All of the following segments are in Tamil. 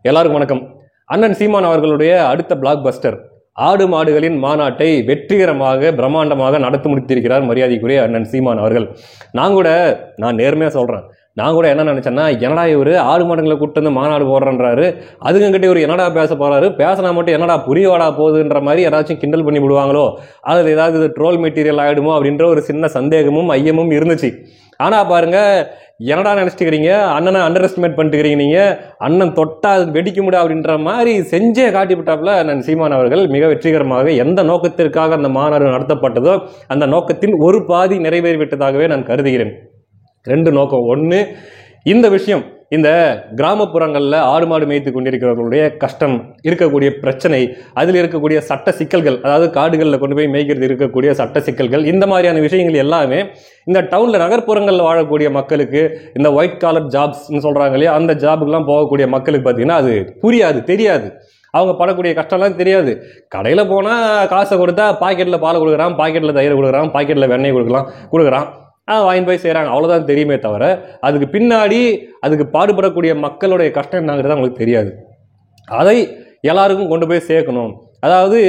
எல்லாருக்கும் வணக்கம். அண்ணன் சீமான் அவர்களுடைய அடுத்த பிளாக் பஸ்டர் ஆடு மாடுகளின் மாநாட்டை வெற்றிகரமாக பிரம்மாண்டமாக நடத்தி முடித்திருக்கிறார் மரியாதைக்குரிய அண்ணன் சீமான் அவர்கள். நான் நேர்மையாக சொல்கிறேன், நான் கூட என்ன நினச்சேன்னா, என்னடா இவர் ஆடு மாடுகளை கூப்பிட்டு வந்து மாநாடு போடுறன்றாரு, அதுங்கிட்ட இவர் என்னடா பேச போகிறாரு, பேசினா மட்டும் என்னடா புரியவாடா போகுதுன்ற மாதிரி யாராச்சும் கிண்டல் பண்ணி விடுவாங்களோ, அல்லது ஏதாவது ட்ரோல் மெட்டீரியல் ஆகிடுமோ அப்படின்ற ஒரு சின்ன சந்தேகமும் ஐயமும் இருந்துச்சு. ஆனால் பாருங்க, என்னடா நினச்சிட்டுக்கிறீங்க, அண்ணனை அண்டர் எஸ்டிமேட் பண்ணிட்டுக்கிறீங்க, நீங்கள் அண்ணன் தொட்டா வெடிக்க முடியாது அப்படின்ற மாதிரி செஞ்சே காட்டிவிட்டாப்புல அண்ணன் சீமான் அவர்கள் மிக வெற்றிகரமாக எந்த நோக்கத்திற்காக அந்த மாநாடு நடத்தப்பட்டதோ அந்த நோக்கத்தில் ஒரு பாதி நிறைவேறிவிட்டதாகவே நான் கருதுகிறேன். ரெண்டு நோக்கம். ஒன்று, இந்த விஷயம், இந்த கிராமப்புறங்களில் ஆடு மாடு மேய்த்து கொண்டிருக்கிறவர்களுடைய கஷ்டம், இருக்கக்கூடிய பிரச்சனை, அதில் இருக்கக்கூடிய சட்ட சிக்கல்கள், அதாவது காடுகளில் கொண்டு போய் மேய்க்கிறது இருக்கக்கூடிய சட்ட சிக்கல்கள், இந்த மாதிரியான விஷயங்கள் எல்லாமே இந்த டவுனில் நகர்ப்புறங்களில் வாழக்கூடிய மக்களுக்கு, இந்த ஒயிட் காலர் ஜாப்ஸ்ன்னு சொல்கிறாங்க இல்லையா, அந்த ஜாபுக்கெல்லாம் போகக்கூடிய மக்களுக்கு பார்த்தீங்கன்னா அது புரியாது, தெரியாது. அவங்க படக்கூடிய கஷ்டம்லாம் தெரியாது. கடையில் போனால் காசை கொடுத்தா பாக்கெட்டில் பால் கொடுக்குறான், பாக்கெட்டில் தயிர் கொடுக்குறான், பாக்கெட்டில் வெண்ணெய் கொடுக்குறான், வாங்கி போய் செய்கிறாங்க, அவ்வளோதான் தெரியுமே தவிர அதுக்கு பின்னாடி அதுக்கு பாடுபடக்கூடிய மக்களுடைய கஷ்டம் என்னங்கிறது அவங்களுக்கு தெரியாது. அதை எல்லாருக்கும் கொண்டு போய் சேர்க்கணும். அதாவது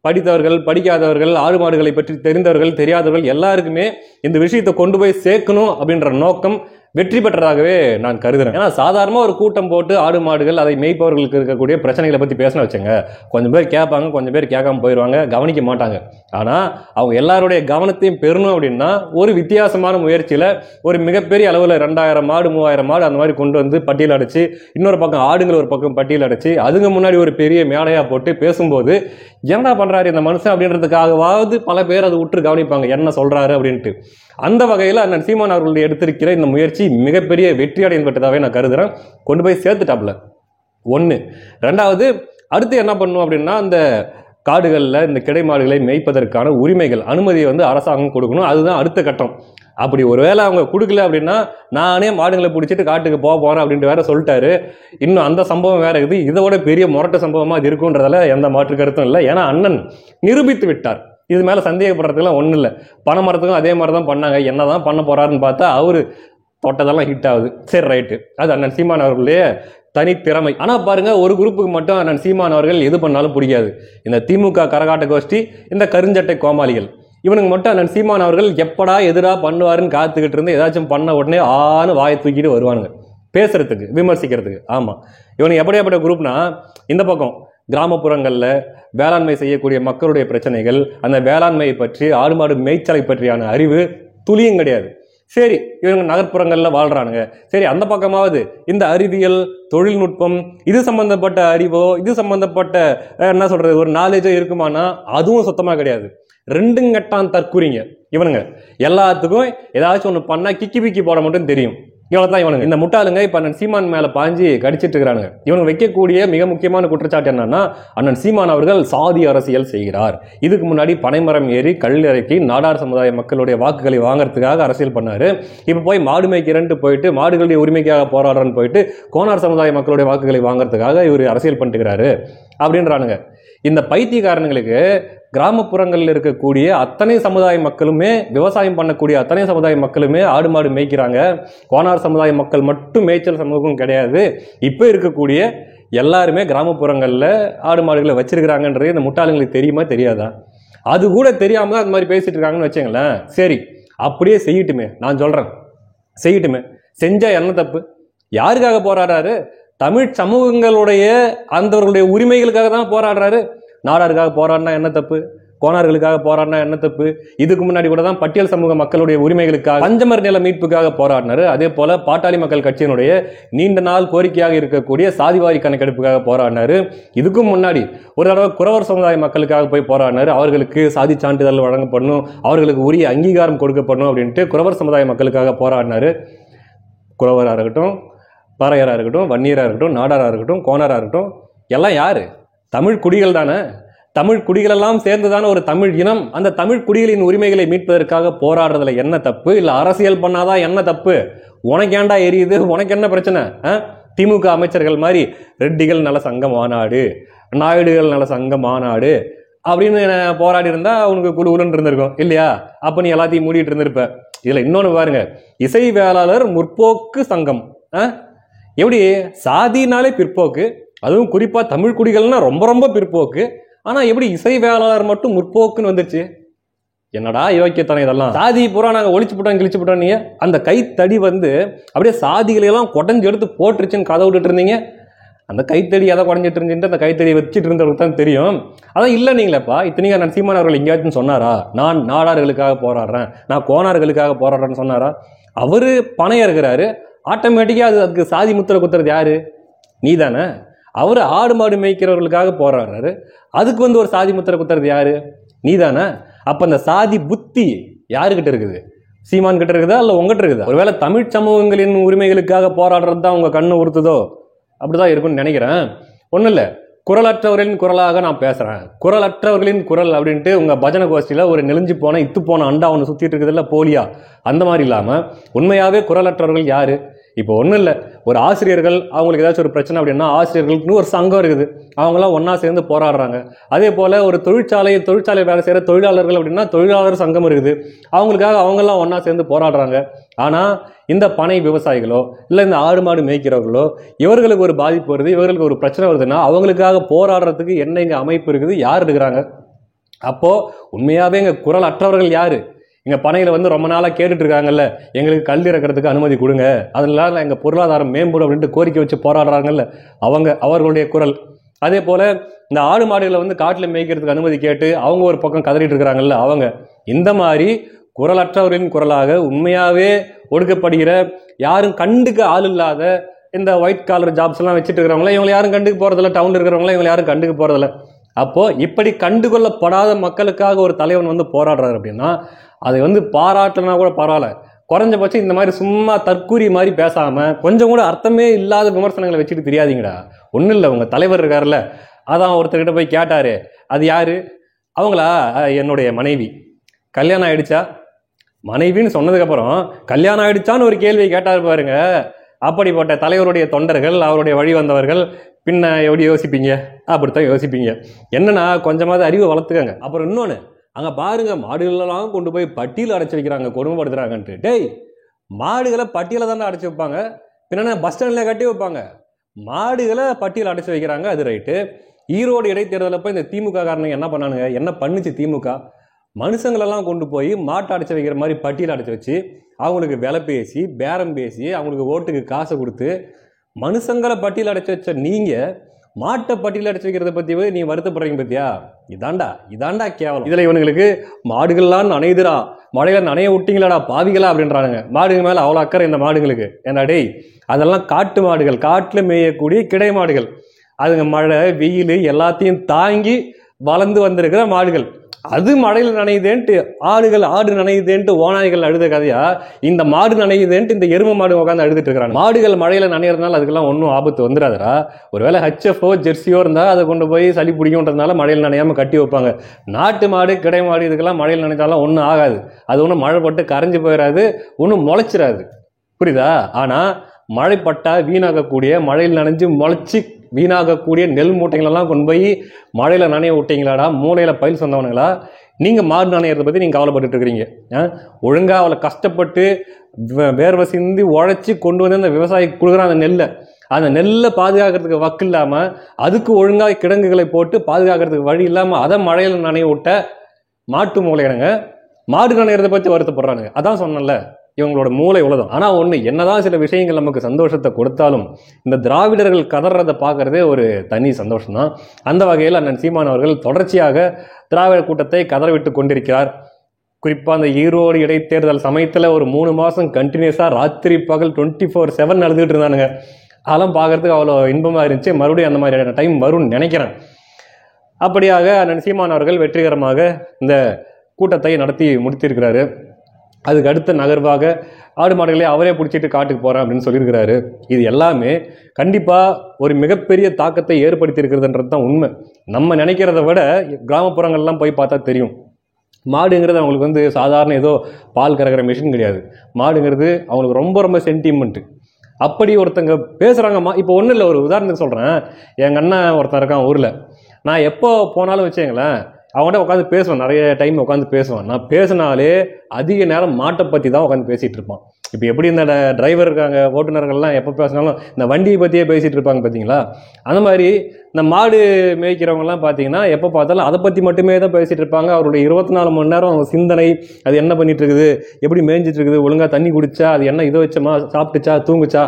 படித்தவர்கள், படிக்காதவர்கள், ஆடு மாடுகளை பற்றி தெரிந்தவர்கள், தெரியாதவர்கள் எல்லாருக்குமே இந்த விஷயத்தை கொண்டு போய் சேர்க்கணும் அப்படின்ற நோக்கம் வெற்றி பெற்றதாகவே நான் கருதுறேன். ஏன்னா சாதாரணமாக ஒரு கூட்டம் போட்டு ஆடு மாடுகள் அதை மேய்ப்பவர்களுக்கு இருக்கக்கூடிய பிரச்சனைகளை பற்றி பேசின வச்சுங்க, கொஞ்சம் பேர் கேட்பாங்க, கொஞ்சம் பேர் கேட்காம போயிடுவாங்க, கவனிக்க மாட்டாங்க. ஆனால் அவங்க எல்லாருடைய கவனத்தையும் பெறணும் அப்படின்னா ஒரு வித்தியாசமான முயற்சியில் ஒரு மிகப்பெரிய அளவில் 2000 மாடு 3000 மாடு அந்த மாதிரி கொண்டு வந்து பட்டியல் அடைச்சு, இன்னொரு பக்கம் ஆடுங்கள் ஒரு பக்கம் பட்டியல் அடைச்சு, அதுக்கு முன்னாடி ஒரு பெரிய மேடையாக போட்டு பேசும்போது என்னடா பண்ணுறாரு இந்த மனுஷன் அப்படின்றதுக்காகவாவது பல பேர் அதை உற்று கவனிப்பாங்க, என்ன சொல்கிறாரு அப்படின்ட்டு. அந்த வகையில் அண்ணன் சீமான் அவர்களுடைய எடுத்திருக்கிற இந்த முயற்சி மிகப்பெரிய வெற்றி அடைந்து பெற்றதாகவே நான் கருதுறேன். கொண்டு போய் சேர்த்துட்டாப்ல. ஒன்று. ரெண்டாவது, அடுத்து என்ன பண்ணும் அப்படின்னா, அந்த காடுகளில் இந்த கிடை மாடுகளை மேய்ப்பதற்கான உரிமைகள், அனுமதியை அரசாங்கம் கொடுக்கணும். அதுதான் அடுத்த கட்டம். அப்படி ஒருவேளை அவங்க கொடுக்கல அப்படின்னா, நானே மாடுகளை பிடிச்சிட்டு காட்டுக்கு போகிறேன் அப்படின்ட்டு வேற சொல்லிட்டாரு. இன்னும் அந்த சம்பவம் வேற இருக்குது. இதோட பெரிய முரட்டு சம்பவமாக அது இருக்குன்றதால எந்த மாற்று கருத்தும் இல்லை. ஏன்னா அண்ணன் நிரூபித்து விட்டார். இது மேலே சந்தேகப்படுறதுக்குலாம் ஒன்றும் இல்லை. பனைமரத்துக்கும் அதே மாதிரி தான் பண்ணாங்க. என்ன தான் பண்ண போகிறாருன்னு பார்த்தா அவர் தொட்டதெல்லாம் ஹிட் ஆகுது. சரி, ரைட்டு, அது அண்ணன் சீமான் அவர்களுடைய தனித்திறமை. ஆனால் பாருங்க, ஒரு குரூப்புக்கு மட்டும் அண்ணன் சீமான் அவர்கள் எது பண்ணாலும் பிடிக்காது. இந்த திமுக கரகாட்ட கோஷ்டி, இந்த கருஞ்சட்டை கோமாளிகள், இவனுக்கு மட்டும் அண்ணன் சீமான் அவர்கள் எப்படா எதிராக பண்ணுவாருன்னு காத்துக்கிட்டு இருந்து ஏதாச்சும் பண்ண உடனே ஆன்னு வாயை தூக்கிட்டு வருவானுங்க பேசுறதுக்கு, விமர்சிக்கிறதுக்கு. ஆமாம், இவனுக்கு எப்படியாப்பட்ட குரூப்னா, இந்த பக்கம் கிராமப்புறங்களில் வேளாண்மை செய்யக்கூடிய மக்களுடைய பிரச்சனைகள், அந்த வேளாண்மையை பற்றி, ஆடு மாடு மேய்ச்சலை பற்றியான அறிவு துளியும் கிடையாது. சரி, இவங்க நகர்ப்புறங்களில் வாழ்கிறானுங்க, சரி அந்த பக்கமாவது இந்த அறிவியல், தொழில்நுட்பம், இது சம்பந்தப்பட்ட அறிவோ, இது சம்பந்தப்பட்ட என்ன சொல்கிறது, ஒரு நாலேஜோ இருக்குமானா அதுவும் சுத்தமாக கிடையாது. ரெண்டும் கட்டான் தற்குறிங்க இவனுங்க. எல்லாத்துக்கும் ஏதாச்சும் ஒன்று பண்ணால் கிக்கி பிக்கி போட மட்டும் தெரியும். இவ்வளோதான் இவனுங்க. இந்த முட்டாளுங்க இப்போ அண்ணன் சீமான் மேலே பாஞ்சி கடிச்சிட்டு இருக்கிறானுங்க. இவங்க வைக்கக்கூடிய மிக முக்கியமான குற்றச்சாட்டு என்னன்னா, அண்ணன் சீமான் அவர்கள் சாதி அரசியல் செய்கிறார். இதுக்கு முன்னாடி பனைமரம் ஏறி கல் இறக்கி நாடார் சமுதாய மக்களுடைய வாக்குகளை வாங்கறதுக்காக அரசியல் பண்ணாரு. இப்போ போய் மாடு மேய்க்கிறேன்ட்டு போயிட்டு, மாடுகளுடைய உரிமைக்காக போராடுறன்னு போயிட்டு, கோனார் சமுதாய மக்களுடைய வாக்குகளை வாங்கறதுக்காக இவர் அரசியல் பண்ணிட்டுக்கிறாரு அப்படின்றானுங்க. இந்த பைத்தியக்காரனுங்களுக்கு கிராமப்புறங்களில் இருக்கக்கூடிய அத்தனை சமுதாய மக்களுமே, விவசாயம் பண்ணக்கூடிய அத்தனை சமுதாய மக்களுமே ஆடு மாடு மேய்க்கிறாங்க. கோனார் சமுதாய மக்கள் மட்டும் மேய்ச்சல் சமூகம் கிடையாது. இப்போ இருக்கக்கூடிய எல்லாருமே கிராமப்புறங்களில் ஆடு மாடுகளை வச்சிருக்கிறாங்கன்றது இந்த முட்டாளுங்களுக்கு தெரியுமா தெரியாதா? அது கூட தெரியாம தான் அந்த மாதிரி பேசிட்டு இருக்காங்கன்னு வச்சுங்களேன். சரி, அப்படியே செய்யட்டுமே, நான் சொல்றேன், செய்யட்டுமே. செஞ்சா என்ன தப்பு? யாருக்காக போராடுறாரு? தமிழ் சமூகங்களுடைய அந்தவர்களுடைய உரிமைகளுக்காக தான் போராடுறாரு. நாடாருக்காக போராடினா என்ன தப்பு? கோனார்களுக்காக போராடினா என்ன தப்பு? இதுக்கு முன்னாடி கூட தான் பட்டியல் சமூக மக்களுடைய உரிமைகளுக்காக, பஞ்சமர் நில மீட்புக்காக போராடினாரு. அதே போல பாட்டாளி மக்கள் கட்சியினுடைய நீண்ட நாள் கோரிக்கையாக இருக்கக்கூடிய சாதிவாரி கணக்கெடுப்புக்காக போராடினாரு. இதுக்கும் முன்னாடி ஒரு தடவை குறவர் சமுதாய மக்களுக்காக போய் போராடினாரு. அவர்களுக்கு சாதி சான்றிதழ் வழங்கப்படணும், அவர்களுக்கு உரிய அங்கீகாரம் கொடுக்கப்படணும் அப்படின்ட்டு குறவர் சமுதாய மக்களுக்காக போராடினாரு. குறவராக இருக்கட்டும், பறையராக இருக்கட்டும், வன்னியராக இருக்கட்டும், நாடாராக இருக்கட்டும், கோனாராக இருக்கட்டும், எல்லாம் யாரு? தமிழ் குடிகள் தானே. தமிழ் குடிகளெல்லாம் சேர்ந்துதானே ஒரு தமிழ் இனம். அந்த தமிழ் குடிகளின் உரிமைகளை மீட்பதற்காக போராடுறதுல என்ன தப்பு? இல்லை அரசியல் பண்ணாதான் என்ன தப்பு? உனக்கு ஏண்டா எரியுது? உனக்கு என்ன பிரச்சனை? திமுக அமைச்சர்கள் மாதிரி ரெட்டிகள் நல சங்க மாநாடு, நாயுடுகள் நல சங்க மாநாடு அப்படின்னு போராடி இருந்தா அவனுக்கு குழுன்னு இருந்திருக்கும் இல்லையா? அப்ப நீ எல்லாத்தையும் மூடிட்டு இருந்திருப்ப. இதுல இன்னொன்னு பாருங்க, இசை வேளாளர் முற்போக்கு சங்கம் எப்படி சாதினாலே பிற்போக்கு, அதுவும் குறிப்பா தமிழ் குடிகள்னா ரொம்ப ரொம்ப பிற்போக்கு. ஆனா எப்படி இசைவேளாளர் மட்டும் முற்போக்குன்னு வந்துச்சு? என்னடா யோக்கியத்தனம் இதெல்லாம். சாதி பூரா நாங்க ஒழிச்சு போட்டோம் கிழிச்சு போட்டோம். நீங்க அந்த கைத்தடி அப்படியே சாதிகளையெல்லாம் குடஞ்சு எடுத்து போட்டுருச்சுன்னு கதை விட்டுட்டு இருந்தீங்க. அந்த கைத்தடி எதை குடஞ்சிட்டு இருந்துட்டு அந்த கைத்தடியை வச்சுட்டு இருந்தவருக்கு தான் தெரியும். அதான் இல்லை நீங்களேப்பா. இத்தனைக்கு நான் சீமான் அவர்கள் எங்கேயாச்சும் சொன்னாரா நான் நாடார்களுக்காக போராடுறேன், நான் கோனார்களுக்காக போராடுறேன்னு சொன்னாரா? அவரு பணையா இருக்கிறாரு, ஆட்டோமேட்டிக்கா அதுக்கு சாதி முத்திரை குத்துறது யாரு? நீ தானே. அவரு ஆடு மாடு மேய்க்கிறவர்களுக்காக போராடுறாரு, அதுக்கு ஒரு சாதி முத்திரை குத்துறது யாரு? நீ தானே. அப்ப அந்த சாதி புத்தி யாருக்கிட்ட இருக்குது? சீமான் கிட்ட இருக்குதா இல்ல உங்ககிட்ட இருக்குதா? ஒருவேளை தமிழ் சமூகங்களின் உரிமைகளுக்காக போராடுறது தான் உங்க கண்ணு உறுத்துதோ? அப்படிதான் இருக்கும்னு நினைக்கிறேன். ஒன்றும் இல்லை, குரலற்றவர்களின் குரலாக நான் பேசுறேன். குரலற்றவர்களின் குரல் அப்படின்ட்டு உங்க பஜனை கோஷ்டியில ஒரு நெளிஞ்சு போன இத்து போன அண்டா ஒன்று சுத்திட்டு இருக்குதுல்ல போலியா, அந்த மாதிரி இல்லாம உண்மையாவே குரலற்றவர்கள் யாரு? இப்போ ஒன்றும் இல்லை, ஒரு ஆசிரியர்கள் அவங்களுக்கு ஏதாச்சும் ஒரு பிரச்சனை அப்படின்னா ஆசிரியர்களுக்குன்னு ஒரு சங்கம் இருக்குது, அவங்களாம் ஒன்றா சேர்ந்து போராடுறாங்க. அதே போல் ஒரு தொழிற்சாலை வேலை செய்கிற தொழிலாளர்கள் அப்படின்னா தொழிலாளர் சங்கம் இருக்குது, அவங்களுக்காக அவங்கெல்லாம் ஒன்றா சேர்ந்து போராடுறாங்க. ஆனால் இந்த பனை விவசாயிகளோ இல்லை இந்த ஆடு மாடு மேய்க்கிறவர்களோ இவர்களுக்கு ஒரு பாதிப்பு வருது, இவர்களுக்கு ஒரு பிரச்சனை வருதுன்னா அவங்களுக்காக போராடுறதுக்கு என்ன இங்கே அமைப்பு இருக்குது, யார் இருக்கிறாங்க? அப்போது உண்மையாகவே இங்கே குரல் அற்றவர்கள் யார்? இங்கே பனையில் ரொம்ப நாளாக கேட்டுட்டு இருக்காங்கல்ல, எங்களுக்கு கல் இறக்கிறதுக்கு அனுமதி கொடுங்க, அதனால எங்கள் பொருளாதாரம் மேம்படும் அப்படின்ட்டு கோரிக்கை வச்சு போராடுறாங்கல்ல, அவர்களுடைய குரல். அதே போல் இந்த ஆடு மாடுகளை காட்டில் மேய்க்கிறதுக்கு அனுமதி கேட்டு அவங்க ஒரு பக்கம் கதறிட்டு இருக்கிறாங்கல்ல, அவங்க. இந்த மாதிரி குரலற்றவர்களின் குரலாக உண்மையாகவே ஒடுக்கப்படுகிற, யாரும் கண்டுக்க ஆள் இல்லாத இந்த ஒயிட் காலர் ஜாப்ஸ் எல்லாம் வச்சுட்டு இருக்கிறவங்கள இவங்களை யாரும் கண்டுக்க போகிறதில்ல, டவுனில் இருக்கிறவங்கள இவங்களை யாரும் கண்டுக்க போகிறதில்ல. அப்போ இப்படி கண்டுகொள்ளப்படாத மக்களுக்காக ஒரு தலைவன் போராடுறாரு அப்படின்னா அதை பாராட்டனா கூட பரவாயில்ல, குறைஞ்சபட்சம் இந்த மாதிரி சும்மா தற்கூரி மாதிரி பேசாம கொஞ்சம் கூட அர்த்தமே இல்லாத விமர்சனங்களை வச்சுட்டு தெரியாதீங்கடா. ஒன்றும் இல்லை, உங்க தலைவர் இருக்காருல்ல, அதான் ஒருத்தர்கிட்ட போய் கேட்டாரு, அது யாரு? அவங்களா, என்னுடைய மனைவி. கல்யாணம் ஆயிடுச்சா? மனைவின்னு சொன்னதுக்கப்புறம் கல்யாணம் ஆயிடுச்சான்னு ஒரு கேள்வி கேட்டாரு பாருங்க. அப்படிப்பட்ட தலைவருடைய தொண்டர்கள், அவருடைய வழி வந்தவர்கள் பின்ன எப்படி யோசிப்பீங்க? அப்படித்தான் யோசிப்பீங்க. என்னன்னா கொஞ்சமாவது அறிவை வளர்த்துக்கங்க. அப்புறம் இன்னொன்று, அங்கே பாருங்க மாடுகளெல்லாம் கொண்டு போய் பட்டியல் அடைச்சி வைக்கிறாங்க, கொடுமைப்படுத்துறாங்கன்ட்டு. டேய், மாடுகளை பட்டியலை தானே அடைச்சி வைப்பாங்க, பின்னா பஸ் ஸ்டாண்டில் கட்டி வைப்பாங்க. மாடுகளை பட்டியல் அடைச்சி வைக்கிறாங்க, அது ரைட்டு. ஈரோடு இடைத்தேர்தலில் போய் இந்த திமுக காரணம் என்ன பண்ணானுங்க? என்ன பண்ணுச்சு திமுக? மனுஷங்களெல்லாம் கொண்டு போய் மாட்டை அடைச்சி வைக்கிற மாதிரி பட்டியல் அடைச்சி வச்சு அவங்களுக்கு விலை பேசி பேரம் பேசி அவங்களுக்கு ஓட்டுக்கு காசை கொடுத்து மனுஷங்களை பட்டியல் அடைச்சி வச்ச நீங்கள் மாட்டை பட்டியல் அடைச்சி வைக்கிறத பற்றி நீ வருத்தப்படுறீங்க பத்தியா? இதாண்டா கேவலம். இதில் இவனுங்களுக்கு மாடுகள்லாம் நனையுதுரா, மழையில நனைய விட்டீங்களாடா பாவிகளா அப்படின்றானுங்க. மாடுங்க மேலே அவ்வளோ அக்கறை இந்த மாடுங்களுக்கு. ஏன்னா டேய், அதெல்லாம் காட்டு மாடுகள், காட்டில் மேயக்கூடிய கிடை மாடுகள். அதுங்க மழை வெயில் எல்லாத்தையும் தாங்கி வளர்ந்து வந்திருக்கிற மாடுகள். அது மழையில் நனையுதேன்ட்டு ஆடு நனையுதேன்ட்டு ஓநாய்கள் அழுத கதையா இந்த மாடு நனையுதேன்ட்டு இந்த எரும மாடு உட்காந்து அழுதுட்டு இருக்கிறாங்க. மாடுகள் மழையில நனையறதுனால அதுக்கெல்லாம் ஒன்றும் ஆபத்து வந்துடாதரா? ஒருவேளை HFO ஜெர்சியோ இருந்தால் அதை கொண்டு போய் சளி பிடிக்கும்ன்றதுனால மழையில் நனையாமல் கட்டி வைப்பாங்க. நாட்டு மாடு கிடை மாடு இதுக்கெல்லாம் மழையில் நனைஞ்சாலும் ஒன்றும் ஆகாது, அது ஒன்றும் மழை பட்டு கரைஞ்சி போயிடாது, ஒன்றும் முளைச்சிடாது, புரியுதா? ஆனால் மழைப்பட்டா வீணாகக்கூடிய, மழையில் நனைஞ்சு முளைச்சி வீணாகக்கூடிய நெல் மூட்டைகளெல்லாம் கொண்டு போய் மழையில் நனைய விட்டீங்களாடா மூளையில் பயில் சொன்னவனுங்களா? நீங்கள் மாடு நனையிறதை பற்றி நீங்கள் கவலைப்பட்டு இருக்கிறீங்க. ஒழுங்காக அவளை கஷ்டப்பட்டு வேர்வை சிந்தி உழைச்சி கொண்டு வந்து அந்த விவசாயி கொடுக்குறான் அந்த நெல்லை பாதுகாக்கிறதுக்கு வக்கு இல்லாமல், அதுக்கு ஒழுங்காக கிடங்குகளை போட்டு பாதுகாக்கிறதுக்கு வழி இல்லாமல் அதை மழையில் நனைய விட்ட மாட்டு மூளையினங்க மாடு நனையிறதை பற்றி வருத்தப்படுறானுங்க. அதான் சொன்னல, இவங்களோட மூளை உலகம். ஆனால் ஒன்று, என்னதான் சில விஷயங்கள் நமக்கு சந்தோஷத்தை கொடுத்தாலும் இந்த திராவிடர்கள் கதறதை பார்க்கறதே ஒரு தனி சந்தோஷம் தான். அந்த வகையில் அண்ணன் சீமான் அவர்கள் தொடர்ச்சியாக திராவிட கூட்டத்தை கதறவிட்டு கொண்டிருக்கிறார். குறிப்பாக அந்த ஈரோடு இடைத்தேர்தல் சமயத்தில் ஒரு 3 மாதம் கண்டினியூஸாக ராத்திரி பகல் 24/7 நடந்துகிட்டு இருந்தானுங்க. அதெல்லாம் பார்க்கறதுக்கு அவ்வளோ இன்பமாக இருந்துச்சு. மறுபடியும் அந்த மாதிரியான டைம் வரும்னு நினைக்கிறேன். அப்படியாக அண்ணன் சீமான் அவர்கள் வெற்றிகரமாக இந்த கூட்டத்தை நடத்தி முடித்திருக்கிறாரு. அதுக்கு அடுத்த நகர்வாக ஆடு மாடுகளே அவரே பிடிச்சிட்டு காட்டுக்கு போகிறேன் அப்படின்னு சொல்லியிருக்கிறாரு. இது எல்லாமே கண்டிப்பாக ஒரு மிகப்பெரிய தாக்கத்தை ஏற்படுத்தி இருக்கிறதுன்றது தான் உண்மை. நம்ம நினைக்கிறத விட கிராமப்புறங்கள்லாம் போய் பார்த்தா தெரியும். மாடுங்கிறது அவங்களுக்கு சாதாரண ஏதோ பால் கறக்கிற மிஷின் கிடையாது. மாடுங்கிறது அவங்களுக்கு ரொம்ப ரொம்ப சென்டிமெண்ட்டு. அப்படி ஒருத்தங்க பேசுகிறாங்கம்மா. இப்போ ஒன்றும் இல்லை, ஒரு உதாரணத்துக்கு சொல்கிறேன். எங்கள் அண்ணன் ஒருத்தன் இருக்கான் ஊரில். நான் எப்போ போனாலும் வச்சுங்களேன் அவங்கள்ட்ட உட்காந்து பேசுவேன், நிறைய டைம் உட்காந்து பேசுவேன். நான் பேசினாலே அதிக நேரம் மாட்டை பற்றி தான் உட்காந்து பேசிகிட்டு இருப்பான். இப்போ எப்படி இந்த டிரைவர் இருக்காங்க, ஓட்டுநர்கள்லாம் எப்போ பேசினாலும் இந்த வண்டியை பற்றியே பேசிகிட்டு இருப்பாங்க பார்த்தீங்களா, அந்த மாதிரி இந்த மாடு மேய்க்கிறவங்கலாம் பார்த்தீங்கன்னா எப்போ பார்த்தாலும் அதை பற்றி மட்டுமே தான் பேசிகிட்டு இருப்பாங்க. அவருடைய 24 மணி நேரம் அவங்க சிந்தனை, அது என்ன பண்ணிட்டு இருக்குது, எப்படி மேய்ஞ்சிட்டு இருக்குது, ஒழுங்காக தண்ணி குடிச்சா, அது என்ன இதை வச்சமா, சாப்பிட்டுச்சா, தூங்குச்சா,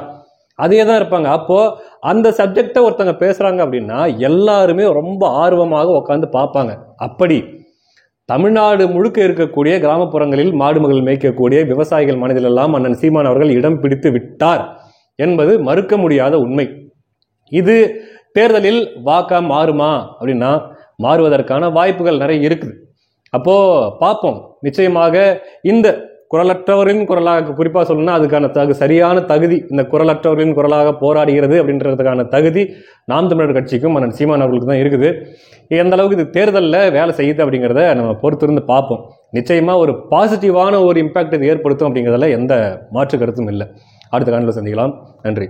அதே தான் இருப்பாங்க. அப்போது அந்த சப்ஜெக்டை ஒருத்தங்க பேசுகிறாங்க அப்படின்னா எல்லாருமே ரொம்ப ஆர்வமாக உட்காந்து பார்ப்பாங்க. அப்படி தமிழ்நாடு முழுக்க இருக்கக்கூடிய கிராமப்புறங்களில் மாடுமகள் மேய்க்கக்கூடிய விவசாயிகள் மனதிலெல்லாம் அண்ணன் சீமான் அவர்கள் இடம் பிடித்து விட்டார் என்பது மறுக்க முடியாத உண்மை. இது தேர்தலில் வாக்கா மாறுமா அப்படின்னா மாறுவதற்கான வாய்ப்புகள் நிறைய இருக்குது. அப்போ பார்ப்போம். நிச்சயமாக இந்த குரலற்றவரின் குரலாக குறிப்பாக சொல்லணும்னா அதுக்கான சரியான தகுதி, இந்த குரலற்றவரின் குரலாக போராடுகிறது அப்படின்றதுக்கான தகுதி நாம் தமிழர் கட்சிக்கும் அண்ணன் சீமான் அவர்களுக்கு தான் இருக்குது. எந்த அளவுக்கு இது தேர்தலில் வேலை செய்யுது அப்படிங்கிறத நம்ம பொறுத்திருந்து பார்ப்போம். நிச்சயமாக ஒரு பாசிட்டிவான ஒரு இம்பாக்ட் இது ஏற்படுத்தும் அப்படிங்கிறதுல எந்த மாற்று கருத்தும் இல்லை. அடுத்த காணொளியில் சந்திக்கலாம். நன்றி.